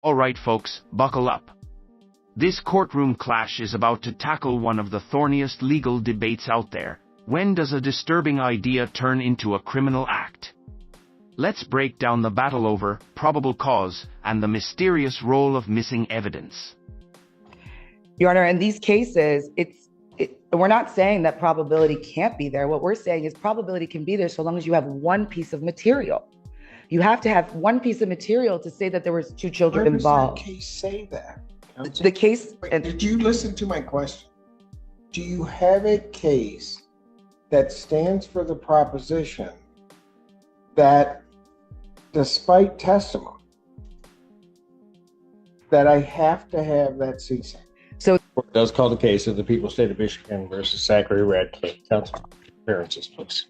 Alright folks, buckle up. This courtroom clash is about to tackle one of the thorniest legal debates out there. When does a disturbing idea turn into a criminal act? Let's break down the battle over probable cause and the mysterious role of missing evidence. Your Honor, in these cases, we're not saying that probability can't be there. What we're saying is probability can be there so long as you have one piece of material. You have to have one piece of material to say that there was two children involved. Where does that case say that? The case... Wait, did you listen to my question? Do you have a case that stands for the proposition that despite testimony, that I have to have that CSAC? So it does call the case of the People's State of Michigan versus Zachary Radcliff. Counsel, appearances, please.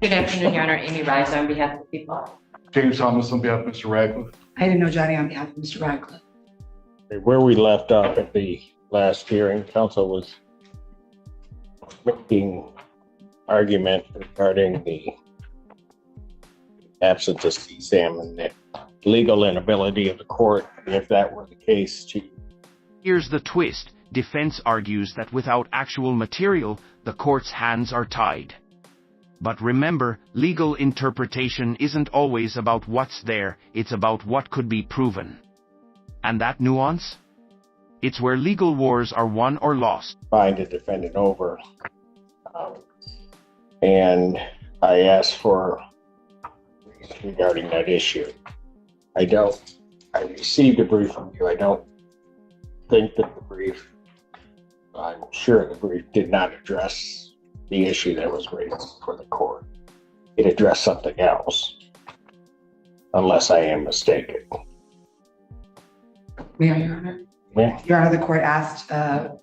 Good afternoon, Your Honor. Amy Rise on behalf of the people. James Thomas on behalf of Mr. Radcliff. I didn't know Johnny on behalf of Mr. Radcliff. Where we left off at the last hearing, counsel was making argument regarding the absence of CSAM and the legal inability of the court, and if that were the case, Here's the twist. Defense argues that without actual material, the court's hands are tied. But remember, legal interpretation isn't always about what's there, it's about what could be proven. And that nuance? It's where legal wars are won or lost. Find a defendant over. And I asked for regarding that issue. I received a brief from you. I don't think that the brief, I'm sure the brief did not address the issue that was raised for the court. It addressed something else, unless I am mistaken. May I, Your Honor? Yeah. Your Honor, the court asked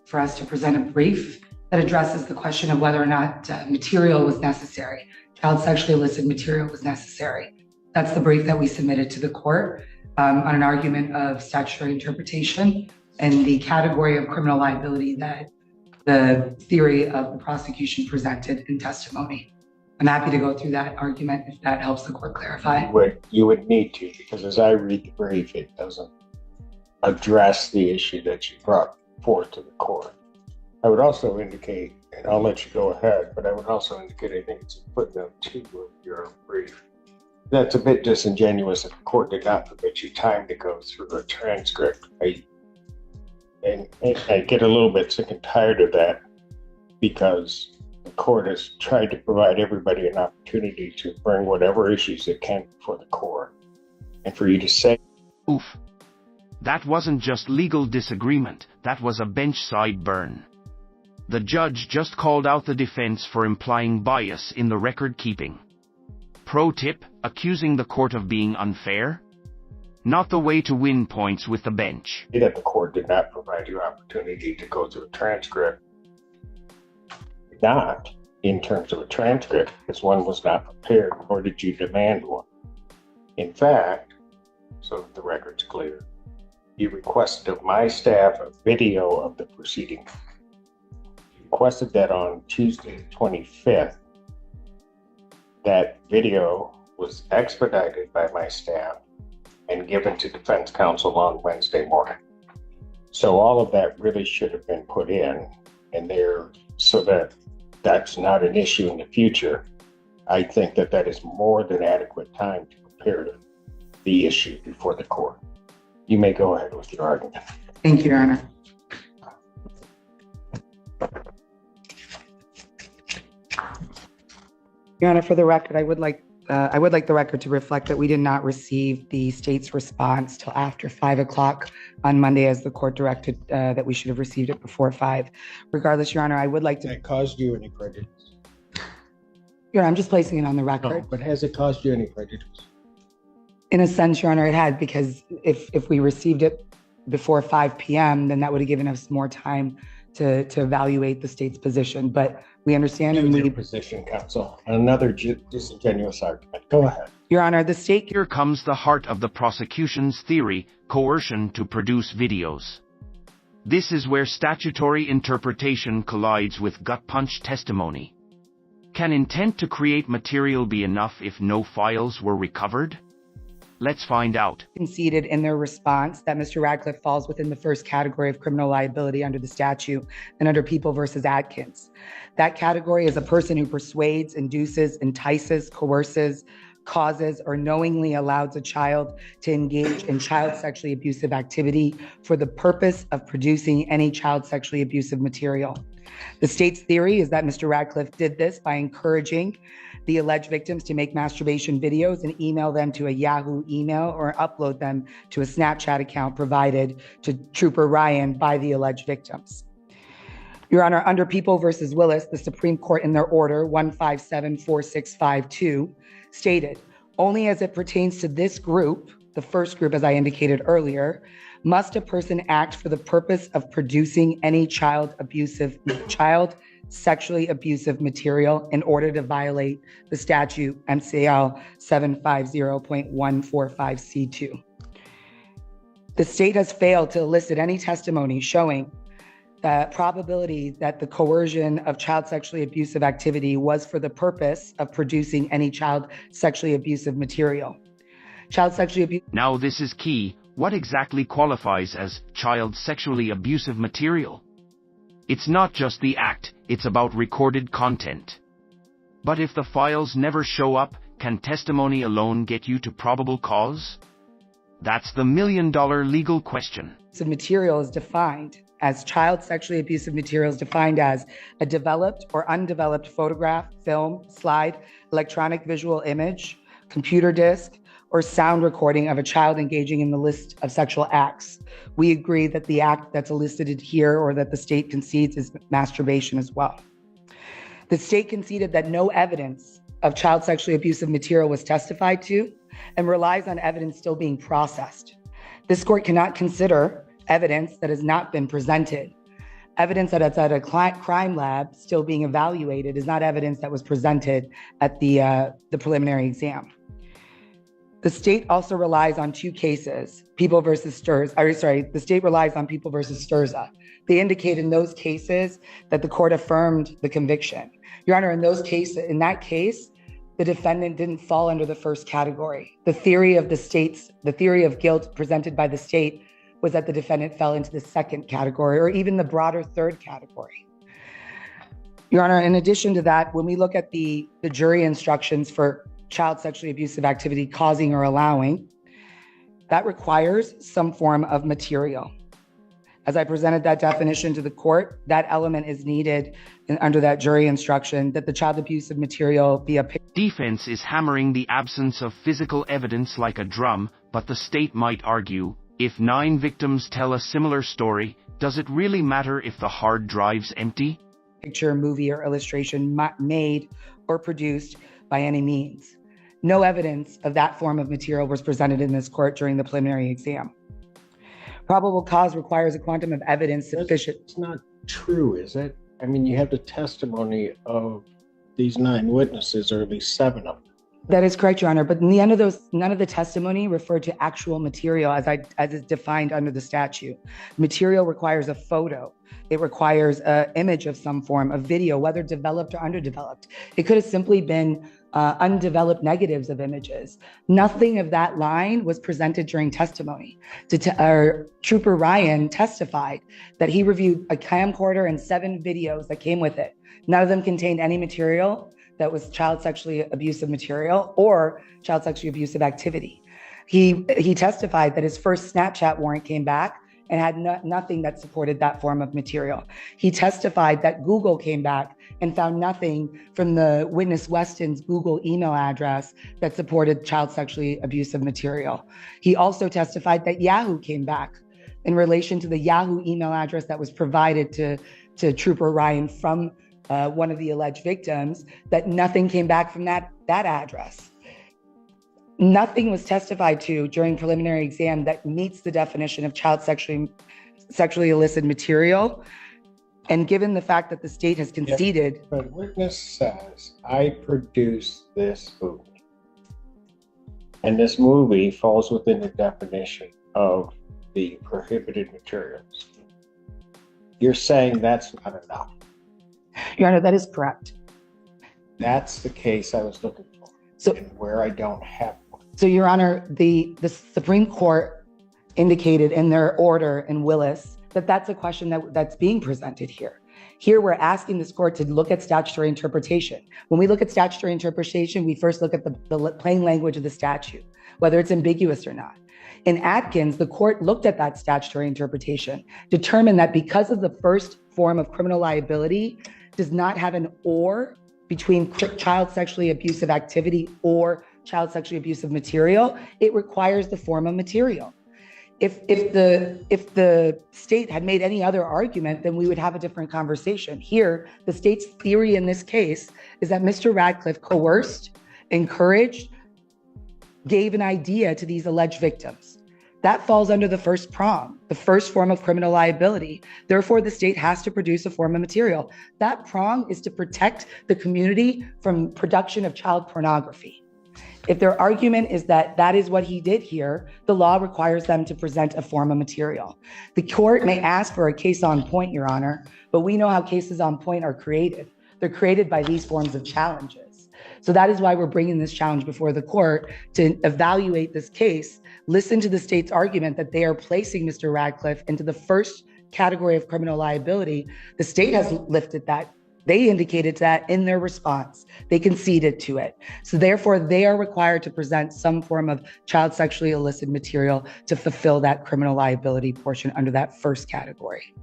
for us to present a brief that addresses the question of whether or not material was necessary. Child sexually illicit material was necessary. That's the brief that we submitted to the court on an argument of statutory interpretation and the category of criminal liability that the theory of the prosecution presented in testimony. I'm happy to go through that argument if that helps the court clarify. You would need to, because as I read the brief, it doesn't address the issue that you brought forth to the court. I would also indicate, and I'll let you go ahead, but I would also indicate, I think it's footnote 2 of your brief, that's a bit disingenuous if the court did not permit you time to go through a transcript. And I get a little bit sick and tired of that because the court has tried to provide everybody an opportunity to bring whatever issues it can before the court. And for you to say, oof. That wasn't just legal disagreement, that was a bench-side burn. The judge just called out the defense for implying bias in the record keeping. Pro tip, accusing the court of being unfair? Not the way to win points with the bench. That the court did not provide you opportunity to go through a transcript. Not in terms of a transcript, because one was not prepared, nor did you demand one. In fact, so that the record's clear, you requested of my staff a video of the proceeding. You requested that on Tuesday, the 25th. That video was expedited by my staff and given to defense counsel on Wednesday morning. So all of that really should have been put in there so that that's not an issue in the future. I think that that is more than adequate time to prepare the issue before the court. You may go ahead with your argument. Thank you, Your Honor. Your Honor, for the record, I would like the record to reflect that we did not receive the state's response till after 5 o'clock on Monday, as the court directed that we should have received it before 5. Regardless, Your Honor, I would like to... That caused you any prejudice? Your Honor, I'm just placing it on the record. No, but has it caused you any prejudice? In a sense, Your Honor, it had, because if we received it before 5 p.m., then that would have given us more time to evaluate the state's position. But we understand and we... Position, counsel. Another disingenuous argument. Go ahead. Your Honor, the state... Here comes the heart of the prosecution's theory, coercion to produce videos. This is where statutory interpretation collides with gut punch testimony. Can intent to create material be enough if no files were recovered? Let's find out. Conceded in their response that Mr. Radcliff falls within the first category of criminal liability under the statute and under People versus Adkins. That category is a person who persuades, induces, entices, coerces, causes, or knowingly allows a child to engage in child sexually abusive activity for the purpose of producing any child sexually abusive material. The state's theory is that Mr. Radcliff did this by encouraging the alleged victims to make masturbation videos and email them to a Yahoo email or upload them to a Snapchat account provided to Trooper Ryan by the alleged victims. Your Honor, under People versus Willis, the Supreme Court in their order 1574652 stated, only as it pertains to this group, the first group as I indicated earlier, must a person act for the purpose of producing any child sexually abusive material in order to violate the statute MCL 750.145C2. The state has failed to elicit any testimony showing the probability that the coercion of child sexually abusive activity was for the purpose of producing any child sexually abusive material. Child sexually abuse. Now this is key. What exactly qualifies as child sexually abusive material? It's not just the act, it's about recorded content. But if the files never show up, can testimony alone get you to probable cause? That's the million-dollar legal question. So material is defined as child sexually abusive materials defined as a developed or undeveloped photograph, film, slide, electronic visual image, computer disc, or sound recording of a child engaging in the list of sexual acts. We agree that the act that's elicited here or that the state concedes is masturbation as well. The state conceded that no evidence of child sexually abusive material was testified to and relies on evidence still being processed. This court cannot consider evidence that has not been presented. Evidence that it's at a crime lab still being evaluated is not evidence that was presented at the preliminary exam. The state also relies on two cases, People versus Sturza. The state relies on People versus Sturza. They indicate in those cases that the court affirmed the conviction. Your Honor, in that case, the defendant didn't fall under the first category. The theory of guilt presented by the state was that the defendant fell into the second category or even the broader third category. Your Honor, in addition to that, when we look at the jury instructions for child sexually abusive activity causing or allowing, that requires some form of material. As I presented that definition to the court, that element is needed under that jury instruction that the child abusive material be a picture. Defense is hammering the absence of physical evidence like a drum, but the state might argue, if 9 victims tell a similar story, does it really matter if the hard drive's empty? Picture, movie, or illustration made or produced by any means. No evidence of that form of material was presented in this court during the preliminary exam. Probable cause requires a quantum of evidence sufficient. It's not true, is it? I mean, you have the testimony of these 9 witnesses, or at least 7 of them. That is correct, Your Honor. But in the end of those, none of the testimony referred to actual material as is defined under the statute. Material requires a photo. It requires an image of some form, a video, whether developed or underdeveloped. It could have simply been undeveloped negatives of images. Nothing of that line was presented during testimony. Trooper Ryan testified that he reviewed a camcorder and 7 videos that came with it. None of them contained any material that was child sexually abusive material or child sexually abusive activity. He testified that his first Snapchat warrant came back and had nothing that supported that form of material. He testified that Google came back and found nothing from the witness Weston's Google email address that supported child sexually abusive material. He also testified that Yahoo came back in relation to the Yahoo email address that was provided to Trooper Ryan from one of the alleged victims, that nothing came back from that address. Nothing was testified to during preliminary exam that meets the definition of child sexually illicit material. And given the fact that the state has conceded. But witness says, I produced this movie. And this movie falls within the definition of the prohibited materials. You're saying that's not enough. Your Honor, that is correct. That's the case I was looking for, So, and where I don't have one. So, Your Honor, the Supreme Court indicated in their order in Willis that that's a question that's being presented here. Here, we're asking this court to look at statutory interpretation. When we look at statutory interpretation, we first look at the plain language of the statute, whether it's ambiguous or not. In Atkins, the court looked at that statutory interpretation, determined that because of the first form of criminal liability does not have an or between child sexually abusive activity or child sexually abusive material, it requires the form of material. If the state had made any other argument, then we would have a different conversation. Here, the state's theory in this case is that Mr. Radcliff coerced, encouraged, gave an idea to these alleged victims. That falls under the first prong, the first form of criminal liability. Therefore, the state has to produce a form of material. That prong is to protect the community from production of child pornography. If their argument is that that is what he did here, the law requires them to present a form of material. The court may ask for a case on point, Your Honor, but we know how cases on point are created. They're created by these forms of challenges. So that is why we're bringing this challenge before the court to evaluate this case, listen to the state's argument that they are placing Mr. Radcliff into the first category of criminal liability. The state has lifted that. They indicated that in their response. They conceded to it. So therefore, they are required to present some form of child sexually illicit material to fulfill that criminal liability portion under that first category.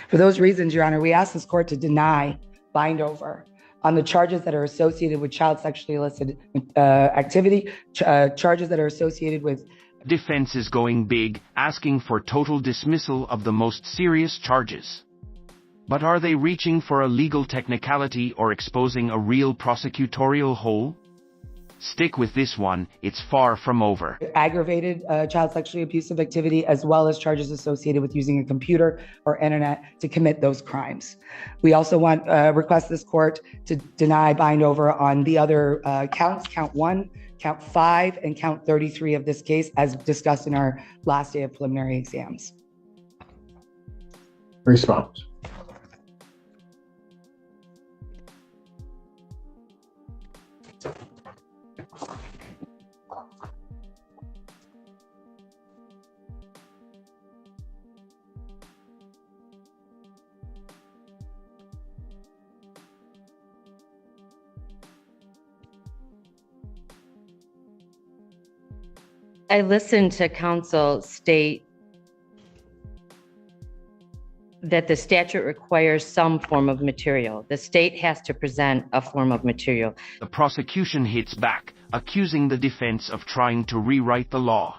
For those reasons, Your Honor, we ask this court to deny bind over on the charges that are associated with child sexually illicit activity, charges that are associated with Defense is going big, asking for total dismissal of the most serious charges. But are they reaching for a legal technicality or exposing a real prosecutorial hole? Stick with this one, it's far from over. Aggravated child sexually abusive activity, as well as charges associated with using a computer or internet to commit those crimes. We also request this court to deny bind over on the other counts, count 1, count 5, and count 33 of this case, as discussed in our last day of preliminary exams. Response. I listened to counsel state that the statute requires some form of material. The state has to present a form of material. The prosecution hits back, accusing the defense of trying to rewrite the law.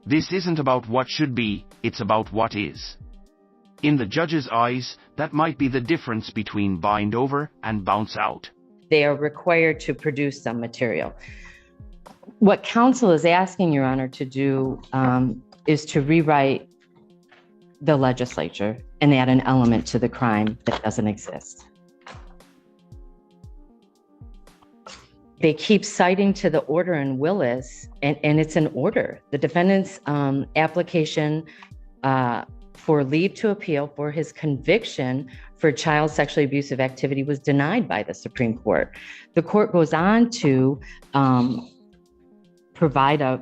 This isn't about what should be, it's about what is. In the judge's eyes, that might be the difference between bind over and bounce out. They are required to produce some material. What counsel is asking, Your Honor, to do is to rewrite the legislature and add an element to the crime that doesn't exist. They keep citing to the order in Willis, and it's an order. The defendant's application for leave to appeal for his conviction for child sexually abusive activity was denied by the Supreme Court. The court goes on to provide a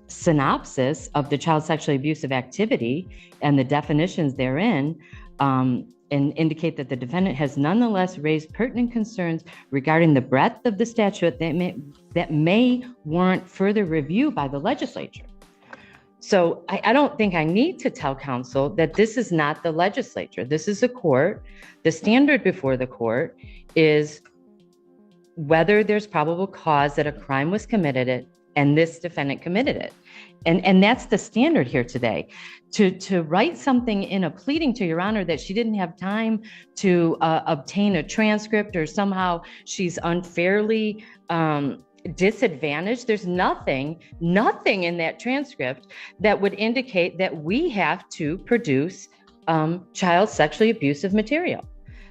synopsis of the child sexually abusive activity and the definitions therein, and indicate that the defendant has nonetheless raised pertinent concerns regarding the breadth of the statute that may warrant further review by the legislature. So I don't think I need to tell counsel that this is not the legislature. This is a court. The standard before the court is whether there's probable cause that a crime was committed and this defendant committed it. And that's the standard here today. To write something in a pleading to Your Honor that she didn't have time to obtain a transcript or somehow she's unfairly disadvantaged, there's nothing in that transcript that would indicate that we have to produce child sexually abusive material.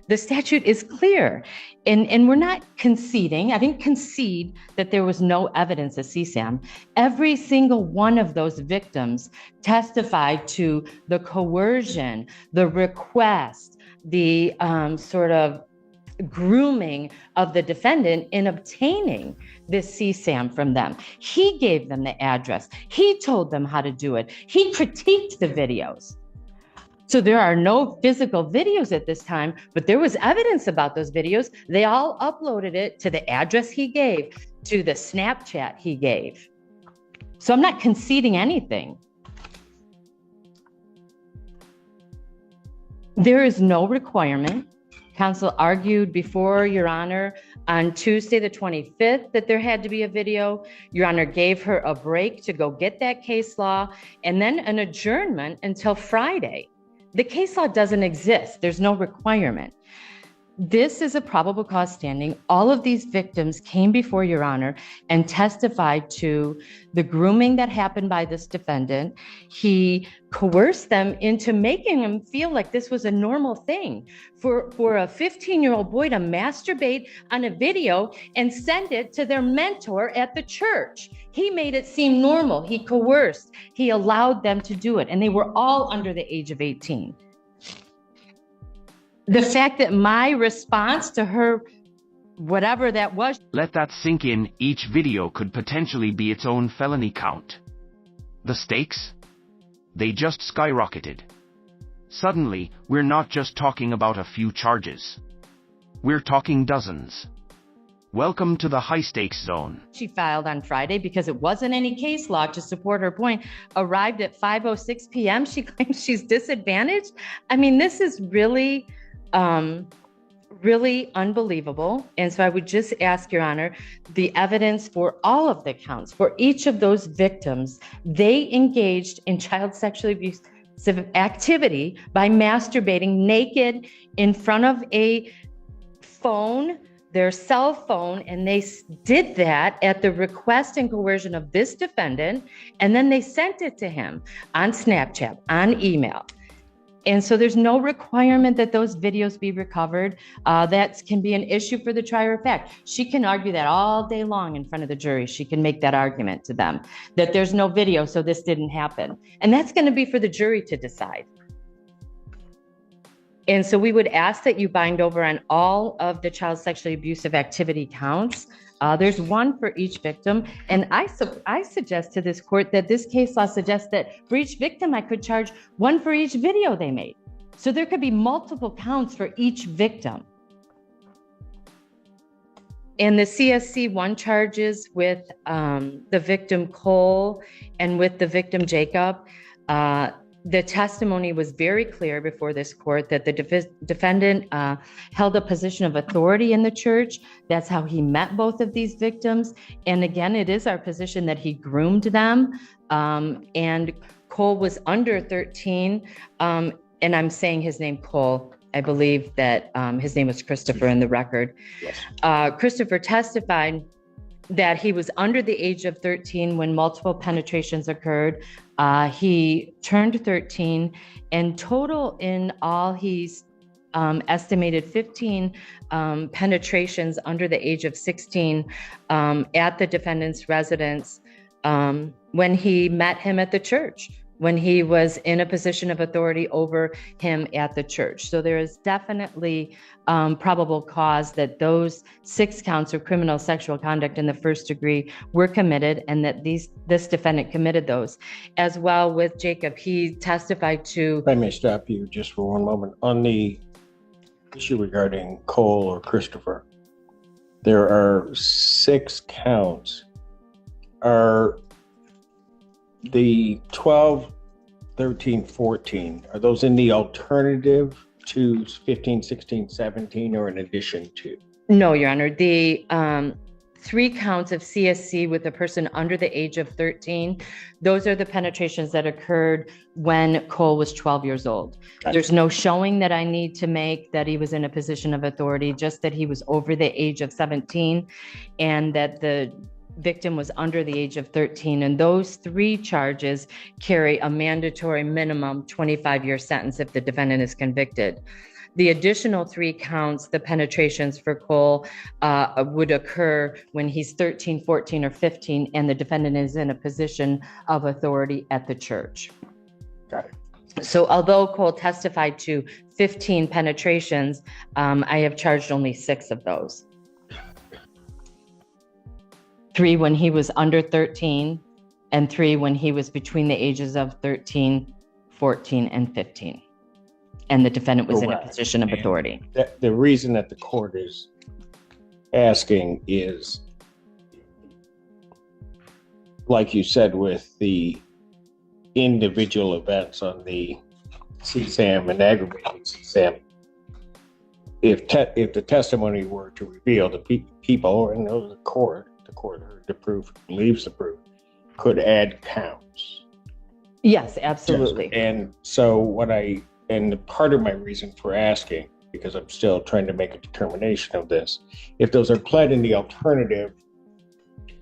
The statute is clear, and we're not conceding. I didn't concede that there was no evidence of CSAM. Every single one of those victims testified to the coercion, the request, the sort of grooming of the defendant in obtaining this CSAM from them. He gave them the address. He told them how to do it. He critiqued the videos. So there are no physical videos at this time, but there was evidence about those videos. They all uploaded it to the address he gave, to the Snapchat he gave. So I'm not conceding anything. There is no requirement. Counsel argued before Your Honor on Tuesday, the 25th, that there had to be a video. Your Honor gave her a break to go get that case law and then an adjournment until Friday. The case law doesn't exist. There's no requirement. This is a probable cause standing. All of these victims came before Your Honor and testified to the grooming that happened by this defendant. He coerced them into making them feel like this was a normal thing for a 15-year-old boy to masturbate on a video and send it to their mentor at the church. He made it seem normal. He coerced. He allowed them to do it, and they were all under the age of 18. The fact that my response to her, whatever that was. Let that sink in. Each video could potentially be its own felony count. The stakes? They just skyrocketed. Suddenly, we're not just talking about a few charges. We're talking dozens. Welcome to the high-stakes zone. She filed on Friday because it wasn't any case law to support her point. Arrived at 5:06 p.m. She claims she's disadvantaged. I mean, this is really unbelievable. And so I would just ask, Your Honor, the evidence for all of the counts, for each of those victims, they engaged in child sexual abuse activity by masturbating naked in front of a phone, their cell phone, and they did that at the request and coercion of this defendant, and then they sent it to him on Snapchat, on email. And so there's no requirement that those videos be recovered. That can be an issue for the trier of fact. She can argue that all day long in front of the jury. She can make that argument to them that there's no video, so this didn't happen. And that's going to be for the jury to decide. And so we would ask that you bind over on all of the child sexually abusive activity counts. There's one for each victim. And I suggest to this court that this case law suggests that for each victim, I could charge one for each video they made. So there could be multiple counts for each victim. And the CSC1 charges with the victim Cole and with the victim Jacob, the testimony was very clear before this court that the defendant held a position of authority in the church. That's how he met both of these victims. And again, it is our position that he groomed them. And Cole was under 13. And I'm saying his name Cole. I believe that his name was Christopher in the record. Yes. Christopher testified that he was under the age of 13 when multiple penetrations occurred. He turned 13, and total in all, he's estimated 15 penetrations under the age of 16 at the defendant's residence when he met him at the church, when he was in a position of authority over him at the church. So there is definitely probable cause that those 6 counts of criminal sexual conduct in the first degree were committed, and that this defendant committed those. As well with Jacob, he testified to... If I may stop you just for one moment. On the issue regarding Cole or Christopher, there are 6 counts. Are the 12, 13, 14, are those in the alternative to 15, 16, 17, or in addition to? No, Your Honor. The 3 counts of CSC with a person under the age of 13, those are the penetrations that occurred when Cole was 12 years old. Gotcha. There's no showing that I need to make that he was in a position of authority, just that he was over the age of 17 and that the victim was under the age of 13. And those 3 charges carry a mandatory minimum 25-year sentence if the defendant is convicted. The additional 3 counts, the penetrations for Cole, would occur when he's 13, 14, or 15, and the defendant is in a position of authority at the church. Got it. So although Cole testified to 15 penetrations, I have charged only 6 of those. 3 when he was under 13, and 3 when he was between the ages of 13, 14, and 15. And the defendant was in a position of authority. The reason that the court is asking is, like you said, with the individual events on the CSAM and aggravated CSAM, if the testimony were to reveal the people, and the court heard the proof, believes the proof, could add counts. Yes, absolutely. And so and part of my reason for asking, because I'm still trying to make a determination of this, if those are pled in the alternative,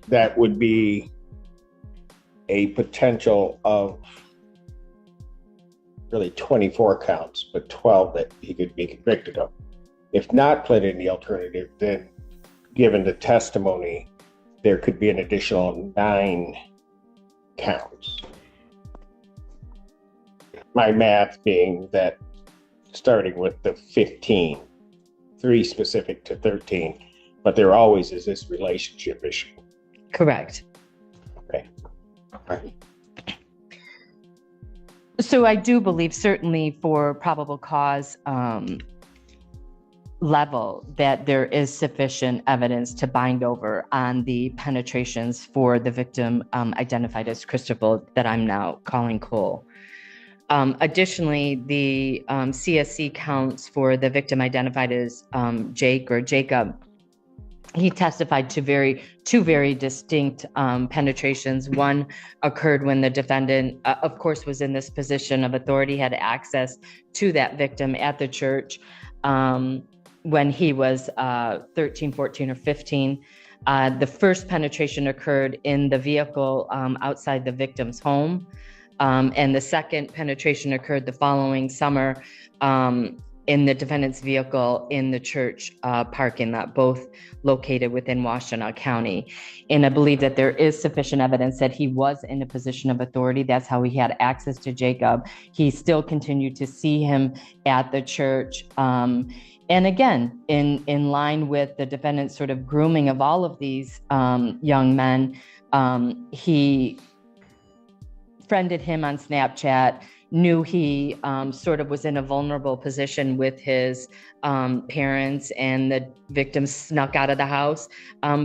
that would be a potential of really 24 counts, but 12 that he could be convicted of. If not pled in the alternative, then given the testimony, there could be an additional 9 counts. My math being that starting with the 15, 3 specific to 13, but there always is this relationship issue. Correct. Okay. All right. So I do believe, certainly for probable cause level, that there is sufficient evidence to bind over on the penetrations for the victim identified as Christopher, that I'm now calling Cole. Additionally, the CSC counts for the victim identified as Jacob. He testified to two very distinct penetrations. One occurred when the defendant, of course, was in this position of authority, had access to that victim at the church when he was 13, 14, or 15. The first penetration occurred in the vehicle outside the victim's home. And the second penetration occurred the following summer in the defendant's vehicle in the church parking lot, both located within Washtenaw County. And I believe that there is sufficient evidence that he was in a position of authority. That's how he had access to Jacob. He still continued to see him at the church. And again, in line with the defendant's sort of grooming of all of these young men, he friended him on Snapchat, knew he sort of was in a vulnerable position with his parents, and the victim snuck out of the house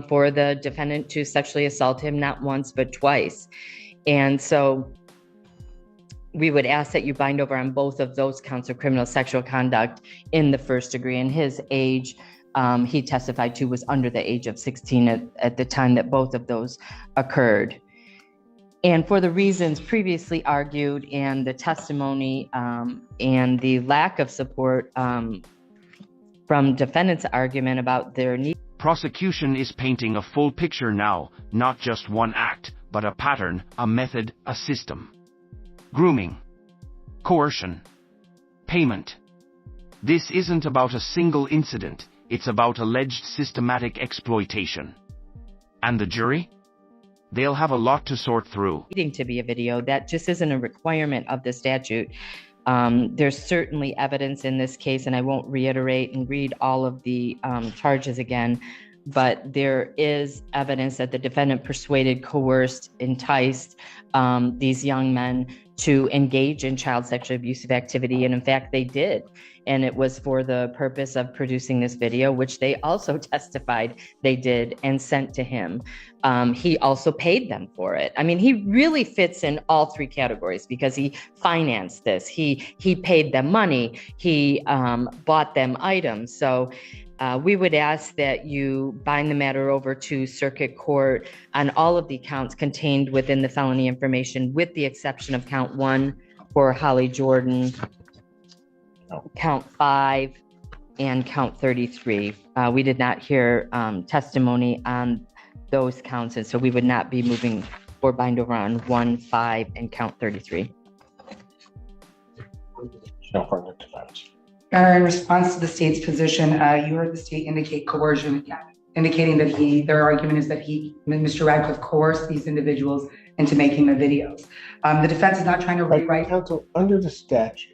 for the defendant to sexually assault him, not once, but twice. And so we would ask that you bind over on both of those counts of criminal sexual conduct in the first degree. And his age, he testified to, was under the age of 16 at the time that both of those occurred. And for the reasons previously argued, and the testimony and the lack of support from defendant's argument about their need. Prosecution is painting a full picture now, not just one act, but a pattern, a method, a system. Grooming, coercion, payment. This isn't about a single incident, it's about alleged systematic exploitation. And the jury? They'll have a lot to sort through. Needing to be a video, that just isn't a requirement of the statute. There's certainly evidence in this case, and I won't reiterate and read all of the charges again, but there is evidence that the defendant persuaded, coerced, enticed these young men to engage in child sexually abusive activity. And in fact, they did. And it was for the purpose of producing this video, which they also testified they did and sent to him. He also paid them for it. I mean, he really fits in all 3 categories because he financed this. He paid them money. He bought them items. So we would ask that you bind the matter over to circuit court on all of the counts contained within the felony information, with the exception of count 1 for Holly Jordan, count 5, and count 33. We did not hear testimony on those counts, and so we would not be moving or bind over on 1, 5, and count 33. No further defense. In response to the state's position, you heard the state indicate coercion, indicating that their argument is that Mr. Radcliff coerced these individuals into making the videos. The defense is not trying to rewrite. Counsel, under the statute,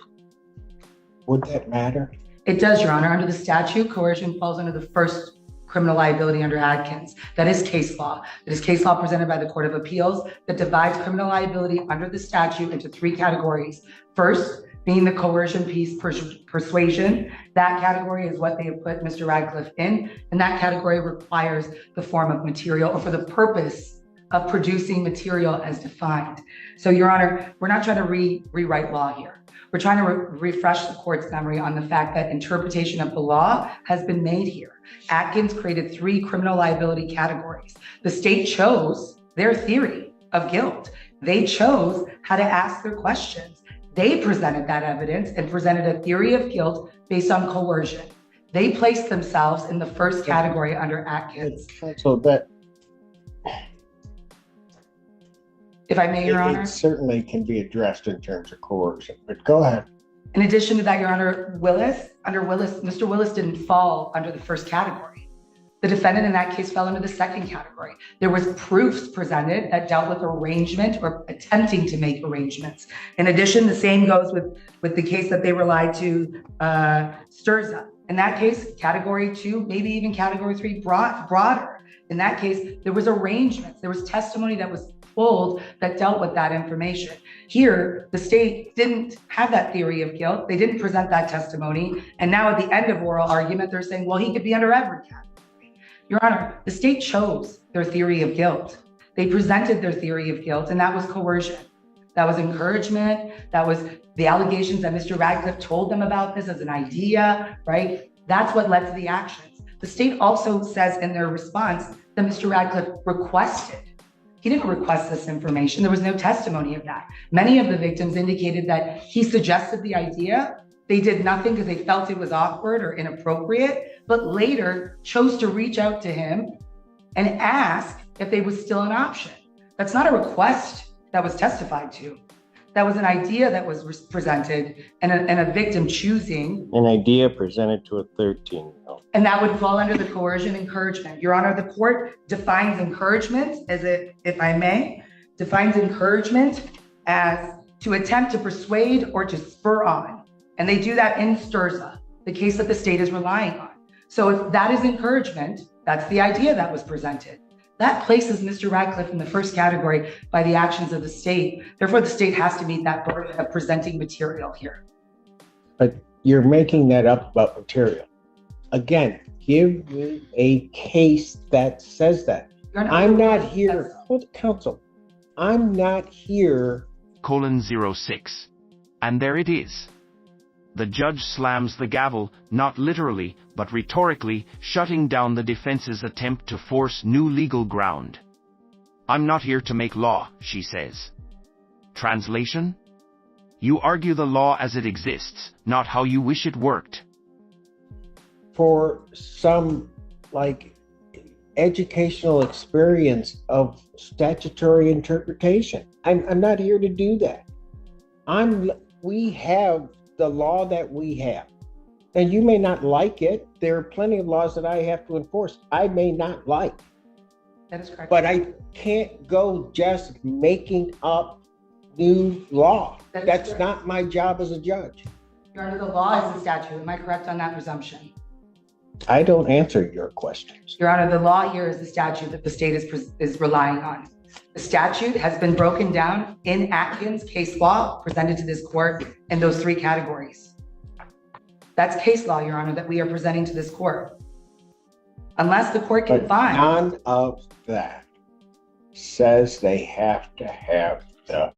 Would that matter? It does, Your Honor. Under the statute, coercion falls under the first criminal liability under Adkins. That is case law. It is case law presented by the Court of Appeals that divides criminal liability under the statute into three categories. First, being the coercion piece, persuasion. That category is what they have put Mr. Radcliff in, and that category requires the form of material or for the purpose of producing material as defined. So, Your Honor, we're not trying to rewrite law here. We're trying to refresh the court's memory on the fact that interpretation of the law has been made here. Adkins created three criminal liability categories. The state chose their theory of guilt. They chose how to ask their questions. They presented that evidence and presented a theory of guilt based on coercion. They placed themselves in the first category under Adkins. So that, if I may, Your Honor. It certainly can be addressed in terms of coercion, but go ahead. In addition to that, Your Honor, Mr. Willis didn't fall under the first category. The defendant in that case fell into the second category. There was proofs presented that dealt with arrangement or attempting to make arrangements. In addition, the same goes with the case that they relied to Sturza. In that case, category 2, maybe even category 3, broader. In that case, there was arrangements. There was testimony that was pulled that dealt with that information. Here, the state didn't have that theory of guilt. They didn't present that testimony. And now at the end of oral argument, they're saying, well, he could be under every category. Your Honor, the state chose their theory of guilt. They presented their theory of guilt, and that was coercion. That was encouragement. That was the allegations that Mr. Radcliff told them about this as an idea, right? That's what led to the actions. The state also says in their response that Mr. Radcliff requested. He didn't request this information. There was no testimony of that. Many of the victims indicated that he suggested the idea. They did nothing because they felt it was awkward or inappropriate, but later chose to reach out to him and ask if they was still an option. That's not a request that was testified to. That was an idea that was presented and a victim choosing. An idea presented to a 13-year-old. And that would fall under the coercion encouragement. Your Honor, the court defines encouragement as if I may, defines encouragement as to attempt to persuade or to spur on. And they do that in Sturza, the case that the state is relying on. So if that is encouragement, that's the idea that was presented. That places Mr. Radcliff in the first category by the actions of the state. Therefore, the state has to meet that burden of presenting material here. But you're making that up about material. Again, give me a case that says that. I'm not here, hold counsel. I'm not here. :06. And there it is. The judge slams the gavel, not literally, but rhetorically, shutting down the defense's attempt to force new legal ground. I'm not here to make law, she says. Translation? You argue the law as it exists, not how you wish it worked. For some, educational experience of statutory interpretation. I'm not here to do that. We have the law that we have. And you may not like it. There are plenty of laws that I have to enforce. I may not like. That is correct. But I can't go just making up new law. That's not my job as a judge. Your Honor, the law is the statute. Am I correct on that presumption? I don't answer your questions. Your Honor, the law here is the statute that the state is relying on. The statute has been broken down in Atkins case law presented to this court in those three categories. That's case law, Your Honor, that we are presenting to this court. Unless the court can find. None of that says they have to have the